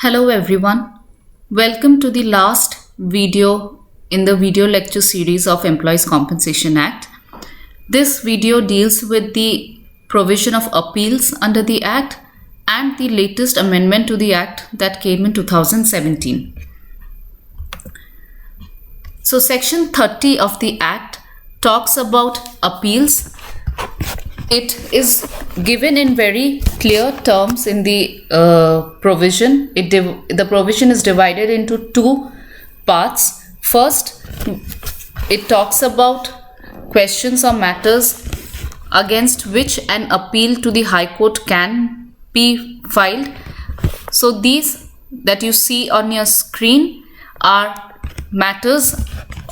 Hello everyone. Welcome to the last video in the video lecture series of Employees Compensation Act. This video deals with the provision of appeals under the Act and the latest amendment to the Act that came in 2017. So Section 30 of the Act talks about appeals. It is given in very clear terms in the provision. The provision is divided into two parts. First, it talks about questions or matters against which an appeal to the High Court can be filed. So these that you see on your screen are matters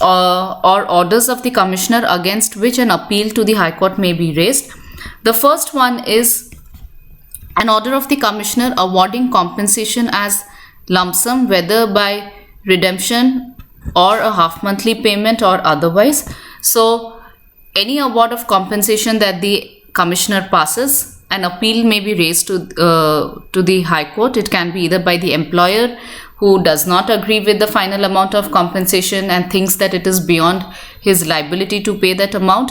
or orders of the Commissioner against which an appeal to the High Court may be raised. The first one is an order of the Commissioner awarding compensation as lump sum, whether by redemption or a half-monthly payment or otherwise. So, any award of compensation that the Commissioner passes, an appeal may be raised to the High Court. It can be either by the employer who does not agree with the final amount of compensation and thinks that it is beyond his liability to pay that amount,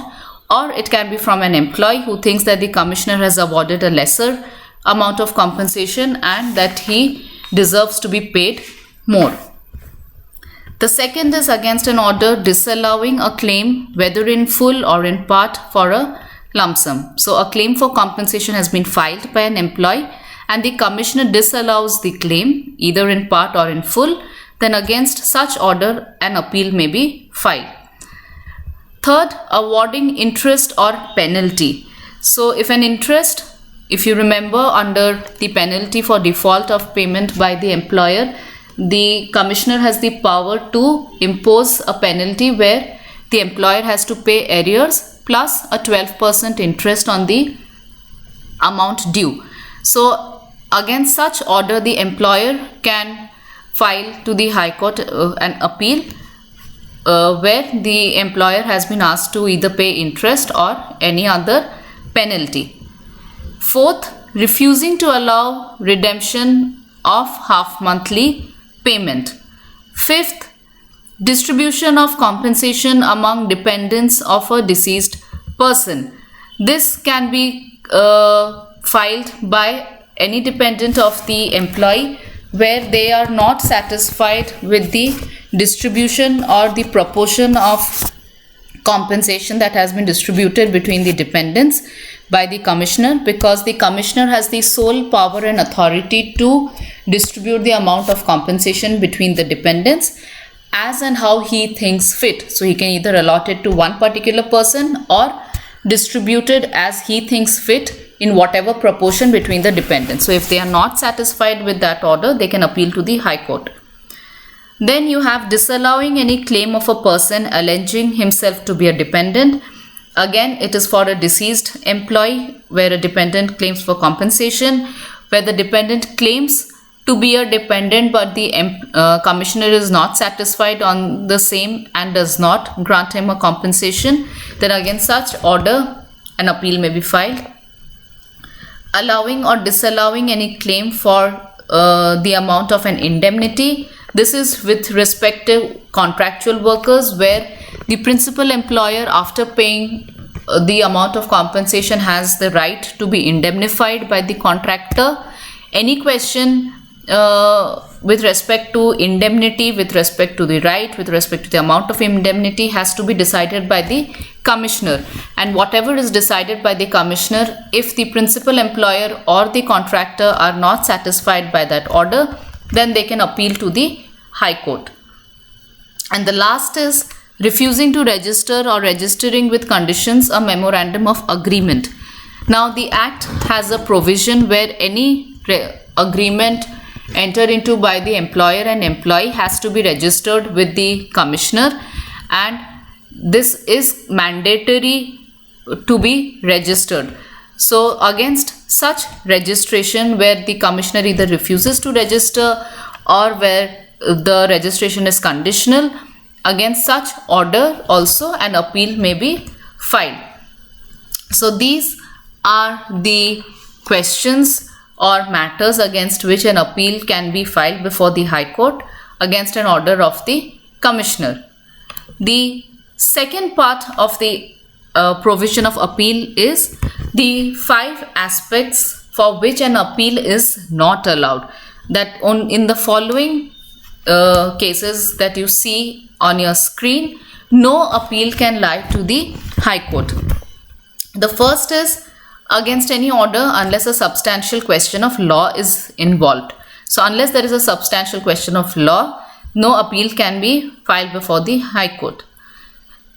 or it can be from an employee who thinks that the Commissioner has awarded a lesser amount of compensation and that he deserves to be paid more. The second is against an order disallowing a claim, whether in full or in part, for a lump sum. So a claim for compensation has been filed by an employee and the Commissioner disallows the claim, either in part or in full, then against such order an appeal may be filed. Third, awarding interest or penalty. So if an interest, if you remember, under the penalty for default of payment by the employer, the Commissioner has the power to impose a penalty where the employer has to pay arrears plus a 12% interest on the amount due. So against such order, the employer can file to the High Court an appeal where the employer has been asked to either pay interest or any other penalty. Fourth, refusing to allow redemption of half-monthly payment. Fifth, distribution of compensation among dependents of a deceased person. This can be filed by any dependent of the employee where they are not satisfied with the distribution or the proportion of compensation that has been distributed between the dependents by the Commissioner, because the Commissioner has the sole power and authority to distribute the amount of compensation between the dependents as and how he thinks fit. So he can either allot it to one particular person or distribute it as he thinks fit in whatever proportion between the dependents. So if they are not satisfied with that order, they can appeal to the High Court. Then you have disallowing any claim of a person alleging himself to be a dependent. Again, it is for a deceased employee where a dependent claims for compensation, where the dependent claims to be a dependent but the Commissioner is not satisfied on the same and does not grant him a compensation. Then again, such order, an appeal may be filed. Allowing or disallowing any claim for the amount of an indemnity. This is with respect to contractual workers where the principal employer, after paying the amount of compensation, has the right to be indemnified by the contractor. Any question with respect to indemnity, with respect to the right, with respect to the amount of indemnity has to be decided by the Commissioner, and whatever is decided by the Commissioner, if the principal employer or the contractor are not satisfied by that order, then they can appeal to the High Court. And the last is refusing to register or registering with conditions a memorandum of agreement. Now the Act has a provision where any agreement entered into by the employer and employee has to be registered with the Commissioner, and this is mandatory to be registered. So against such registration where the Commissioner either refuses to register or where the registration is conditional, against such order also an appeal may be filed. So these are the questions or matters against which an appeal can be filed before the High Court against an order of the Commissioner. The second part of the provision of appeal is the 5 aspects for which an appeal is not allowed. That in the following cases that you see on your screen, no appeal can lie to the High Court. The first is against any order unless a substantial question of law is involved. So unless there is a substantial question of law, no appeal can be filed before the High Court.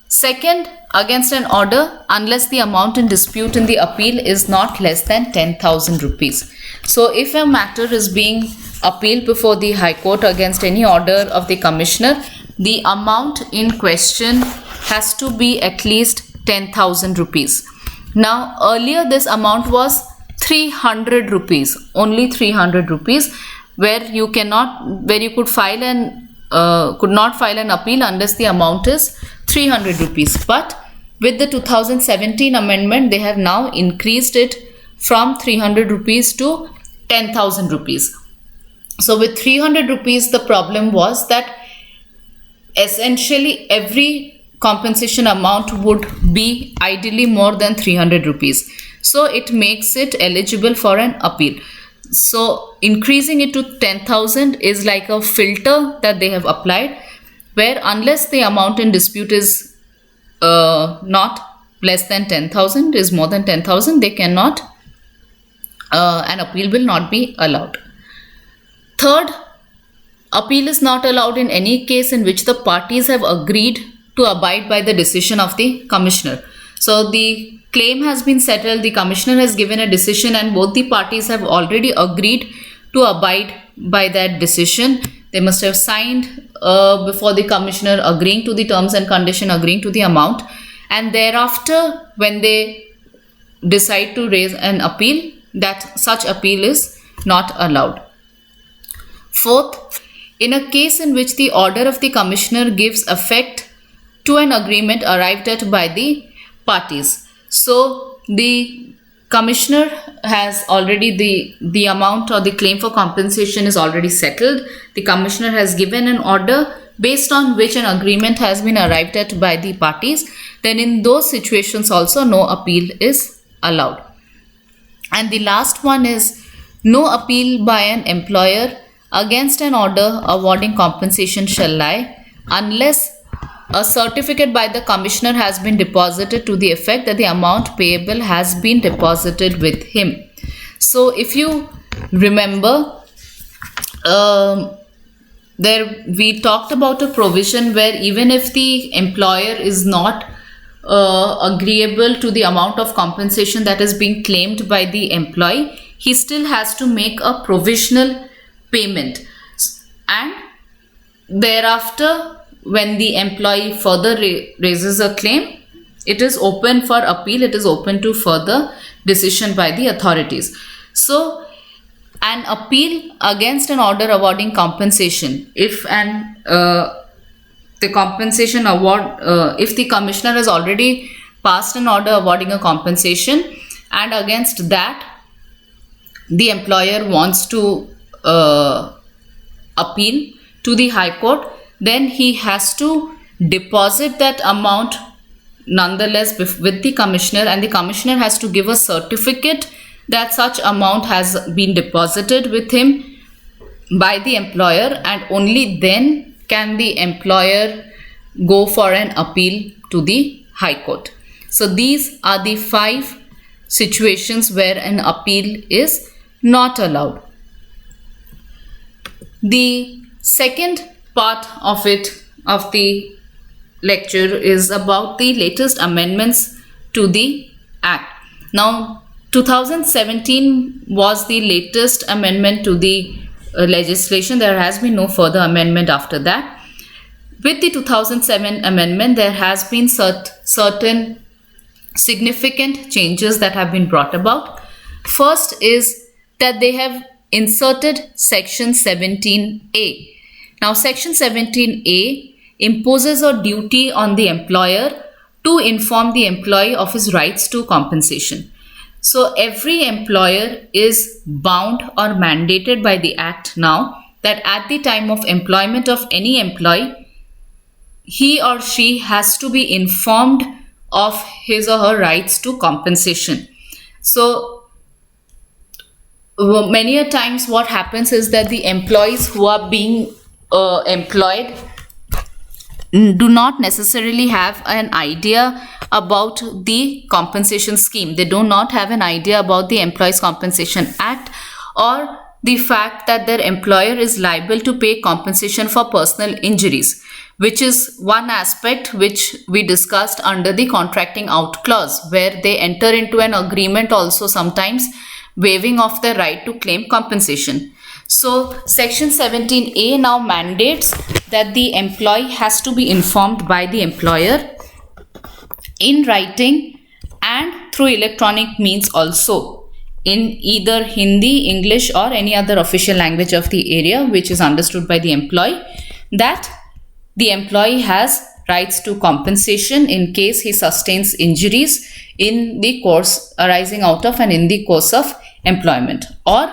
Second, against an order unless the amount in dispute in the appeal is not less than 10,000 rupees. So if a matter is being appealed before the High Court against any order of the Commissioner, the amount in question has to be at least 10,000 rupees. Now earlier this amount was 300 rupees, only 300 rupees, where you could not file an appeal unless the amount is 300 rupees. But with the 2017 amendment, they have now increased it from 300 rupees to 10,000 rupees. So with 300 rupees, the problem was that essentially every compensation amount would be ideally more than 300 rupees. So it makes it eligible for an appeal. So increasing it to 10,000 is like a filter that they have applied, where unless the amount in dispute is not less than 10,000, is more than 10,000, they cannot, an appeal will not be allowed. Third, appeal is not allowed in any case in which the parties have agreed to abide by the decision of the Commissioner. So the claim has been settled, the Commissioner has given a decision, and both the parties have already agreed to abide by that decision. They must have signed before the Commissioner, agreeing to the terms and condition, agreeing to the amount, and thereafter when they decide to raise an appeal, that such appeal is not allowed. Fourth, in a case in which the order of the Commissioner gives effect to an agreement arrived at by the parties. So the Commissioner has already, the amount or the claim for compensation is already settled. The Commissioner has given an order based on which an agreement has been arrived at by the parties. Then in those situations also no appeal is allowed. And the last one is no appeal by an employer against an order awarding compensation shall lie unless a certificate by the Commissioner has been deposited to the effect that the amount payable has been deposited with him. So if you remember, we talked about a provision where even if the employer is not agreeable to the amount of compensation that is being claimed by the employee, he still has to make a provisional payment, and thereafter when the employee further raises a claim, it is open for appeal, it is open to further decision by the authorities. So an appeal against an order awarding compensation, if the compensation award, if the Commissioner has already passed an order awarding a compensation and against that the employer wants to appeal to the High Court, then he has to deposit that amount nonetheless with the Commissioner, and the Commissioner has to give a certificate that such amount has been deposited with him by the employer, and only then can the employer go for an appeal to the High Court. So these are the 5 situations where an appeal is not allowed. The second part of the lecture is about the latest amendments to the Act. Now 2017 was the latest amendment to the legislation. There has been no further amendment after that. With the 2007 amendment, there has been certain significant changes that have been brought about. First is that they have inserted section 17A. Now section 17A imposes a duty on the employer to inform the employee of his rights to compensation. So every employer is bound or mandated by the Act now that at the time of employment of any employee, he or she has to be informed of his or her rights to compensation. So many a times what happens is that the employees who are being employed do not necessarily have an idea about the compensation scheme. They do not have an idea about the Employees Compensation Act or the fact that their employer is liable to pay compensation for personal injuries, which is one aspect which we discussed under the contracting out clause, where they enter into an agreement also sometimes waiving off their right to claim compensation. So section 17A now mandates that the employee has to be informed by the employer in writing and through electronic means also, in either Hindi, English or any other official language of the area which is understood by the employee, that the employee has rights to compensation in case he sustains injuries in the course arising out of and in the course of employment, or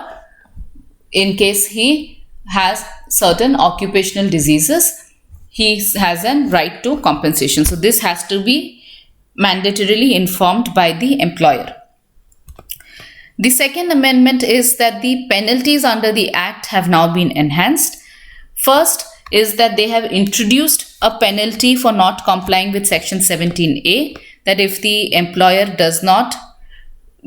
in case he has certain occupational diseases, he has a right to compensation. So this has to be mandatorily informed by the employer. The second amendment is that the penalties under the Act have now been enhanced. First is that they have introduced a penalty for not complying with section 17A, that if the employer does not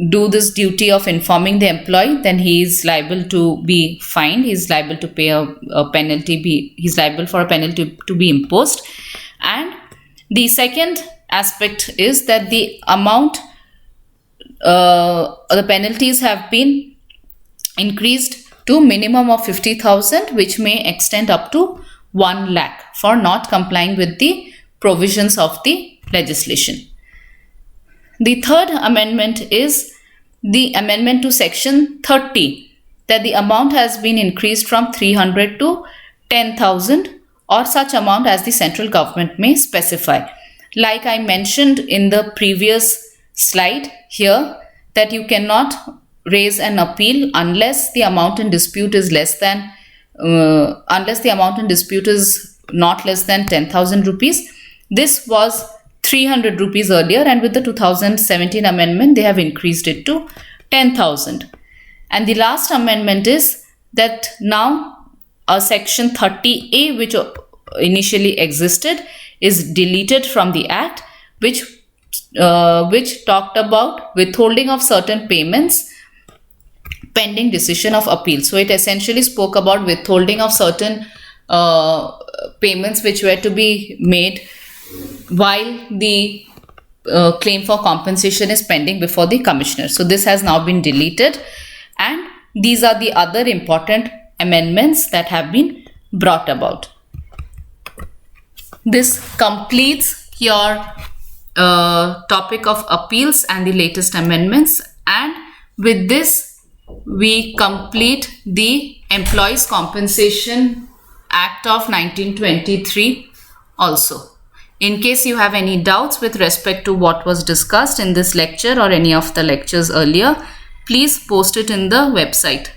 do this duty of informing the employee, then he is liable to be fined, he is liable to pay a penalty, he is liable for a penalty to be imposed. And the second aspect is that the amount, the penalties have been increased to minimum of 50,000, which may extend up to 1 lakh for not complying with the provisions of the legislation. The third amendment is the amendment to section 30, that the amount has been increased from 300 to 10,000 or such amount as the central government may specify. Like I mentioned in the previous slide here, that you cannot raise an appeal unless the amount in dispute is less than, not less than 10,000 rupees. This was 300 rupees earlier, and with the 2017 amendment they have increased it to 10,000. And the last amendment is that now section 30A, which initially existed, is deleted from the Act, which talked about withholding of certain payments pending decision of appeal. So it essentially spoke about withholding of certain payments which were to be made while the claim for compensation is pending before the commissioner. So this has now been deleted, and these are the other important amendments that have been brought about. This completes your topic of appeals and the latest amendments, and with this we complete the Employees Compensation Act of 1923 also. In case you have any doubts with respect to what was discussed in this lecture or any of the lectures earlier, please post it in the website.